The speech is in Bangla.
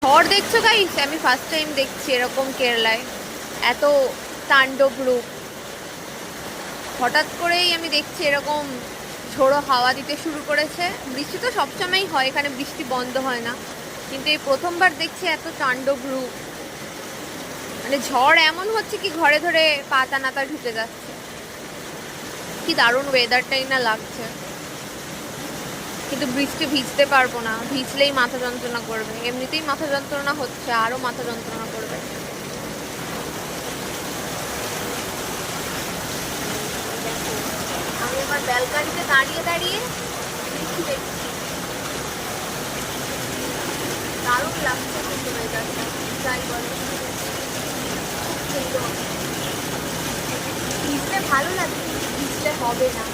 ঝড় দেখছো গাইস? আমি ফার্স্ট টাইম দেখছি এরকম কেরালায় এত তাণ্ডব রূপ। হঠাৎ করেই আমি দেখছি এরকম ঝোড়ো হাওয়া দিতে শুরু করেছে। বৃষ্টি তো সবসময়ই হয়, এখানে বৃষ্টি বন্ধ হয় না, কিন্তু এই প্রথমবার দেখছি এত তাণ্ডব রূপ। মানে ঝড় এমন হচ্ছে কি ঘরে ধরে পাতা নাতা ঢুকে যাচ্ছে। কি দারুণ ওয়েদারটাই না লাগছে, কিন্তু বৃষ্টি ভিজতে পারবো না, ভিজলেই মাথা যন্ত্রণা করবে। এমনিতেই মাথা যন্ত্রণা হচ্ছে, আরো মাথা যন্ত্রণা করবে। আমি আমার ব্যালকনিতে দাঁড়িয়ে দাঁড়িয়ে বৃষ্টি দেখছি, দারুণ লাগছে কিন্তু ওয়েদারটা, যাই বলো। খুব সুন্দর, ভিজলে ভালো লাগে, ভিজলে হবে না।